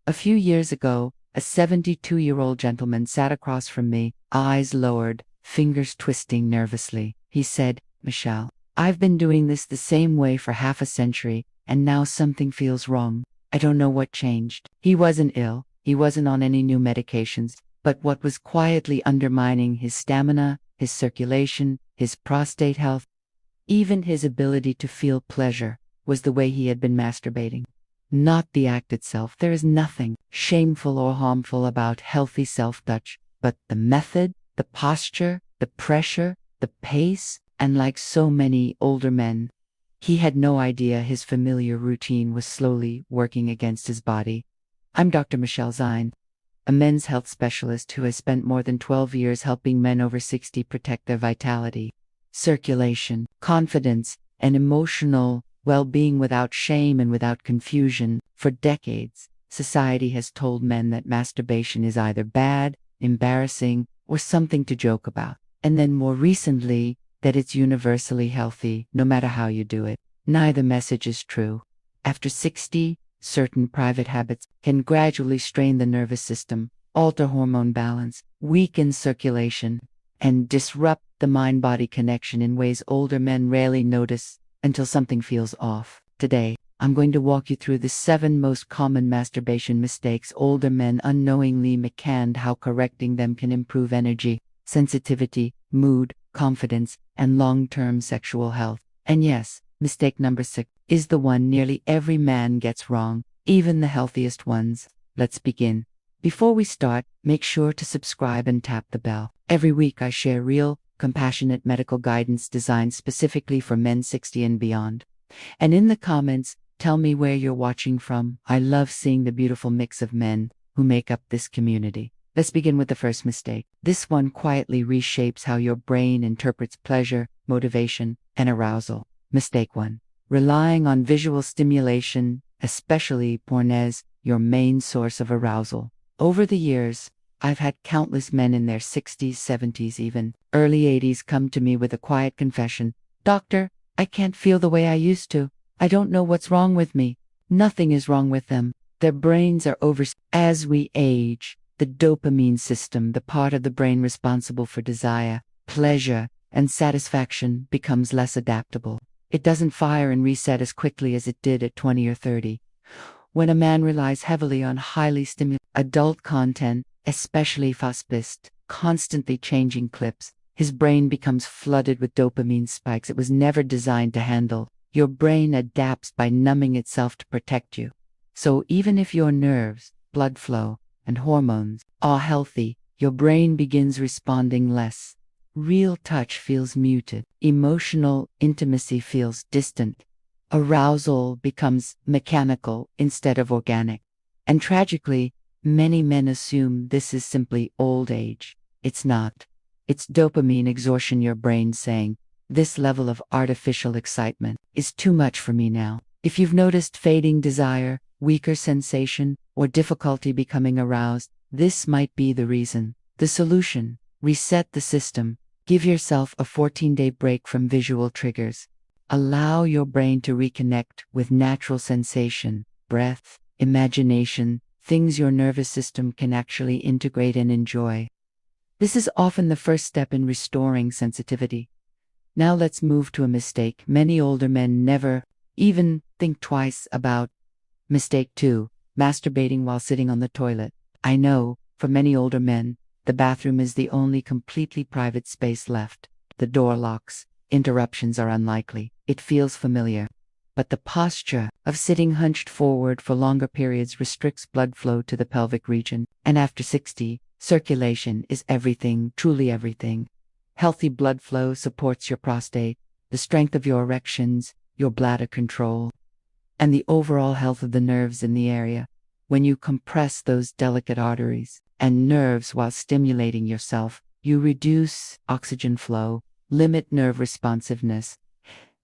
A few years ago, a 72-year-old gentleman sat across from me, eyes lowered, fingers twisting nervously. He said, "Michelle, I've been doing this the same way for half a century, and now something feels wrong. I don't know what changed." He wasn't ill, he wasn't on any new medications, but what was quietly undermining his stamina, his circulation, his prostate health, even his ability to feel pleasure, was the way he had been masturbating. Not the act itself. There is nothing shameful or harmful about healthy self-touch, but the method, the posture, the pressure, the pace, and like so many older men, he had no idea his familiar routine was slowly working against his body. I'm Dr. Michelle Zine, a men's health specialist who has spent more than 12 years helping men over 60 protect their vitality, circulation, confidence, and emotional well-being without shame and without confusion. For decades, society has told men that masturbation is either bad, embarrassing, or something to joke about. And then more recently, that it's universally healthy, no matter how you do it. Neither message is true. After 60, certain private habits can gradually strain the nervous system, alter hormone balance, weaken circulation, and disrupt the mind-body connection in ways older men rarely notice until something feels off. Today, I'm going to walk you through the 7 most common masturbation mistakes older men unknowingly make and how correcting them can improve energy, sensitivity, mood, confidence, and long-term sexual health. And yes, mistake number 6 is the one nearly every man gets wrong, even the healthiest ones. Let's begin. Before we start, make sure to subscribe and tap the bell. Every week I share real, compassionate medical guidance designed specifically for men 60 and beyond. And in the comments, tell me where you're watching from. I love seeing the beautiful mix of men who make up this community. Let's begin with the first mistake. This one quietly reshapes how your brain interprets pleasure, motivation, and arousal. Mistake 1. Relying on visual stimulation, especially porn, as your main source of arousal. Over the years, I've had countless men in their 60s, 70s, even early 80s come to me with a quiet confession. "Doctor, I can't feel the way I used to. I don't know what's wrong with me." Nothing is wrong with them. Their brains are over. As we age, the dopamine system, the part of the brain responsible for desire, pleasure, and satisfaction, becomes less adaptable. It doesn't fire and reset as quickly as it did at 20 or 30. When a man relies heavily on highly stimulating adult content, especially fast-paced, constantly changing clips, his brain becomes flooded with dopamine spikes it was never designed to handle. Your brain adapts by numbing itself to protect you. So even if your nerves, blood flow, and hormones are healthy, your brain begins responding less. Real touch feels muted. Emotional intimacy feels distant. Arousal becomes mechanical instead of organic. And tragically, many men assume this is simply old age. It's not. It's dopamine exhaustion, your brain saying, "This level of artificial excitement is too much for me now." If you've noticed fading desire, weaker sensation, or difficulty becoming aroused, this might be the reason. The solution: reset the system. Give yourself a 14-day break from visual triggers. Allow your brain to reconnect with natural sensation, breath, imagination, things your nervous system can actually integrate and enjoy. This is often the first step in restoring sensitivity. Now let's move to a mistake many older men never even think twice about. Mistake 2. Masturbating while sitting on the toilet. I know, for many older men, the bathroom is the only completely private space left. The door locks. Interruptions are unlikely. It feels familiar. But the posture of sitting hunched forward for longer periods restricts blood flow to the pelvic region. And after 60, circulation is everything, truly everything. Healthy blood flow supports your prostate, the strength of your erections, your bladder control, and the overall health of the nerves in the area. When you compress those delicate arteries and nerves while stimulating yourself, you reduce oxygen flow, limit nerve responsiveness,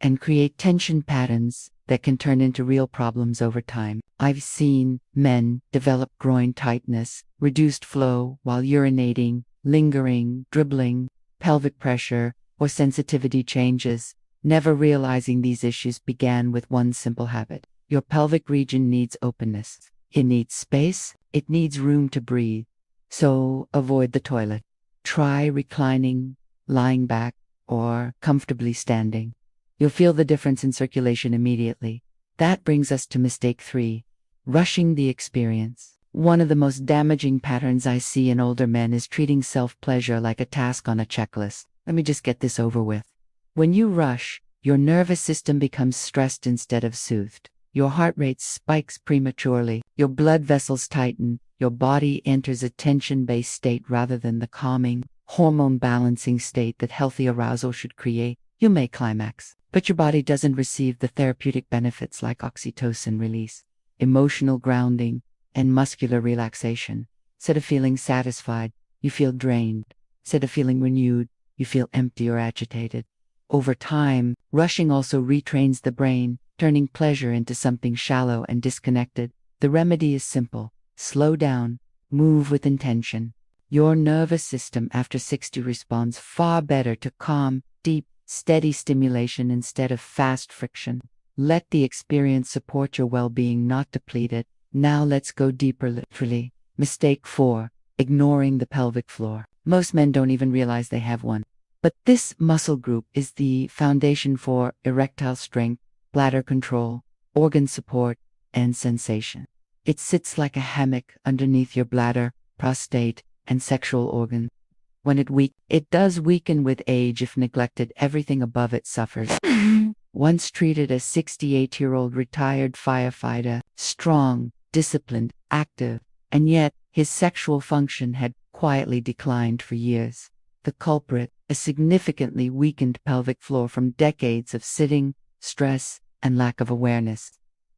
and create tension patterns that can turn into real problems over time. I've seen men develop groin tightness, reduced flow while urinating, lingering, dribbling, pelvic pressure, or sensitivity changes, never realizing these issues began with one simple habit. Your pelvic region needs openness. It needs space, it needs room to breathe. So avoid the toilet. Try reclining, lying back, or comfortably standing. You'll feel the difference in circulation immediately. That brings us to mistake 3, rushing the experience. One of the most damaging patterns I see in older men is treating self-pleasure like a task on a checklist. Let me just get this over with. When you rush, your nervous system becomes stressed instead of soothed. Your heart rate spikes prematurely, your blood vessels tighten, your body enters a tension-based state rather than the calming, hormone-balancing state that healthy arousal should create. You may climax, but your body doesn't receive the therapeutic benefits like oxytocin release, emotional grounding, and muscular relaxation. Instead of feeling satisfied, you feel drained. Instead of feeling renewed, you feel empty or agitated. Over time, rushing also retrains the brain, turning pleasure into something shallow and disconnected. The remedy is simple. Slow down, move with intention. Your nervous system after 60 responds far better to calm, deep, steady stimulation instead of fast friction. Let the experience support your well-being, not deplete it. Now let's go deeper literally. Mistake 4, ignoring the pelvic floor. Most men don't even realize they have one. But this muscle group is the foundation for erectile strength, bladder control, organ support, and sensation. It sits like a hammock underneath your bladder, prostate, and sexual organ. When it does weaken with age if neglected. Everything above it suffers. Once treated as 68-year-old retired firefighter, strong, disciplined, active, and yet his sexual function had quietly declined for years. The culprit, a significantly weakened pelvic floor from decades of sitting, stress, and lack of awareness.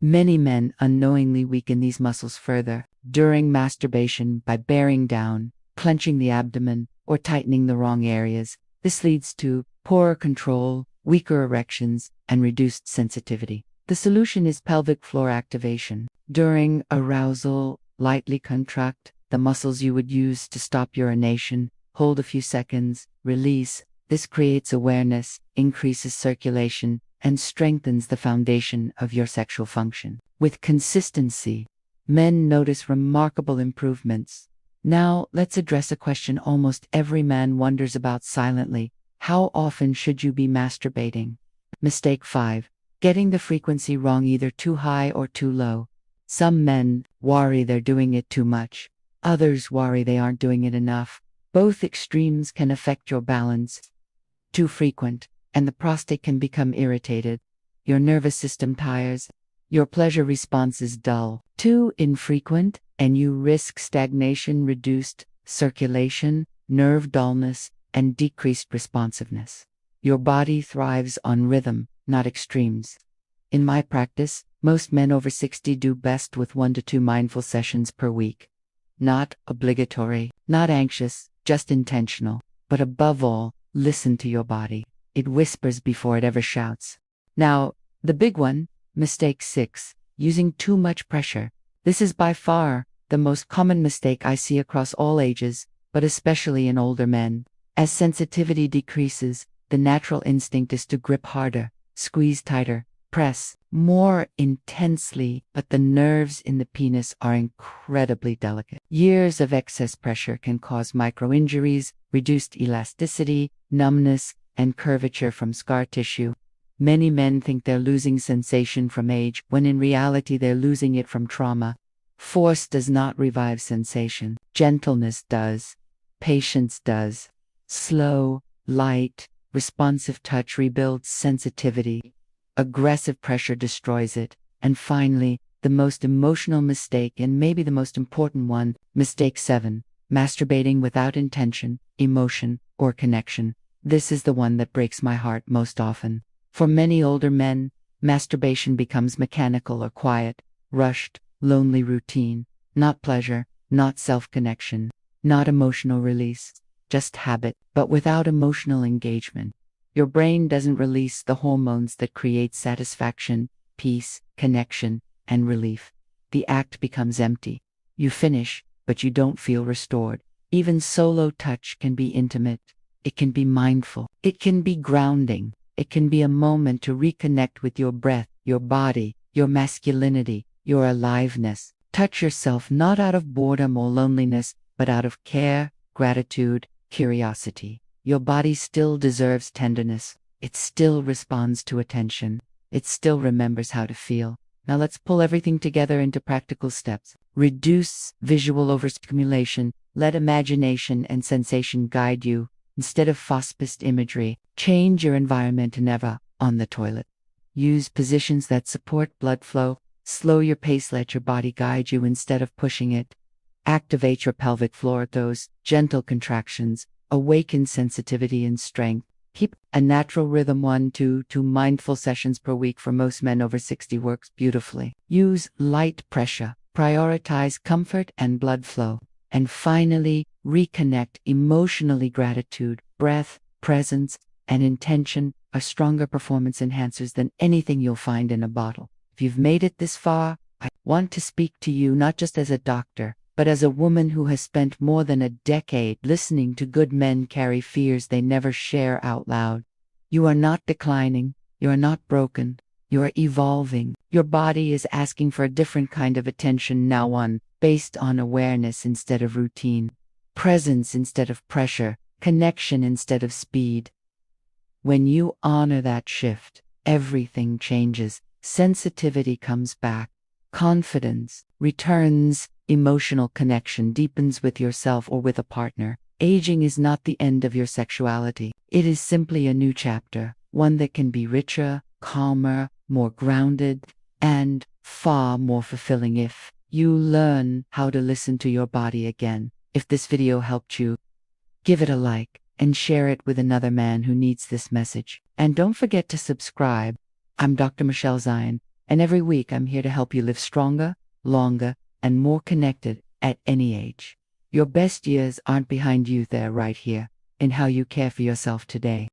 Many men unknowingly weaken these muscles further during masturbation by bearing down, clenching the abdomen, or tightening the wrong areas. This leads to poorer control, weaker erections, and reduced sensitivity. The solution is pelvic floor activation. During arousal, lightly contract the muscles you would use to stop urination, hold a few seconds, release. This creates awareness, increases circulation, and strengthens the foundation of your sexual function. With consistency, men notice remarkable improvements. Now, let's address a question almost every man wonders about silently. How often should you be masturbating? Mistake 5. Getting the frequency wrong, either too high or too low. Some men worry they're doing it too much. Others worry they aren't doing it enough. Both extremes can affect your balance. Too frequent, and the prostate can become irritated. Your nervous system tires. Your pleasure response is dull. Too infrequent, and you risk stagnation, reduced circulation, nerve dullness, and decreased responsiveness. Your body thrives on rhythm, not extremes. In my practice, most men over 60 do best with 1 to 2 mindful sessions per week. Not obligatory, not anxious, just intentional. But above all, listen to your body. It whispers before it ever shouts. Now, the big one, mistake 6, using too much pressure. This is by far the most common mistake I see across all ages, but especially in older men. As sensitivity decreases, the natural instinct is to grip harder, squeeze tighter, press more intensely, but the nerves in the penis are incredibly delicate. Years of excess pressure can cause micro-injuries, reduced elasticity, numbness, and curvature from scar tissue. Many men think they're losing sensation from age, when in reality they're losing it from trauma. Force does not revive sensation. Gentleness does. Patience does. Slow, light, responsive touch rebuilds sensitivity. Aggressive pressure destroys it. And finally, the most emotional mistake, and maybe the most important one, mistake 7, masturbating without intention, emotion, or connection. This is the one that breaks my heart most often. For many older men, masturbation becomes mechanical or quiet, rushed, lonely routine, not pleasure, not self-connection, not emotional release, just habit, but without emotional engagement. Your brain doesn't release the hormones that create satisfaction, peace, connection, and relief. The act becomes empty. You finish, but you don't feel restored. Even solo touch can be intimate. It can be mindful. It can be grounding. It can be a moment to reconnect with your breath, your body, your masculinity, your aliveness. Touch yourself not out of boredom or loneliness, but out of care, gratitude, curiosity. Your body still deserves tenderness. It still responds to attention. It still remembers how to feel. Now let's pull everything together into practical steps. Reduce visual overstimulation. Let imagination and sensation guide you. Instead of fast-paced imagery, change your environment to never on the toilet. Use positions that support blood flow. Slow your pace, let your body guide you instead of pushing it. Activate your pelvic floor, those gentle contractions. Awaken sensitivity and strength. Keep a natural rhythm. 1 to 2 mindful sessions per week for most men over 60 works beautifully. Use light pressure. Prioritize comfort and blood flow. And finally, reconnect emotionally. Gratitude, breath, presence, and intention are stronger performance enhancers than anything you'll find in a bottle. If you've made it this far, I want to speak to you not just as a doctor, but as a woman who has spent more than a decade listening to good men carry fears they never share out loud. You are not declining. You are not broken. You are evolving. Your body is asking for a different kind of attention now, one based on awareness instead of routine, presence instead of pressure, connection instead of speed. When you honor that shift, everything changes. Sensitivity comes back. Confidence returns. Emotional connection deepens with yourself or with a partner. Aging is not the end of your sexuality. It is simply a new chapter, one that can be richer, calmer, more grounded, and far more fulfilling if you learn how to listen to your body again. If this video helped you, give it a like and share it with another man who needs this message. And don't forget to subscribe. I'm Dr. Michelle Zion, and every week I'm here to help you live stronger, longer, and more connected at any age. Your best years aren't behind you, they're right here in how you care for yourself today.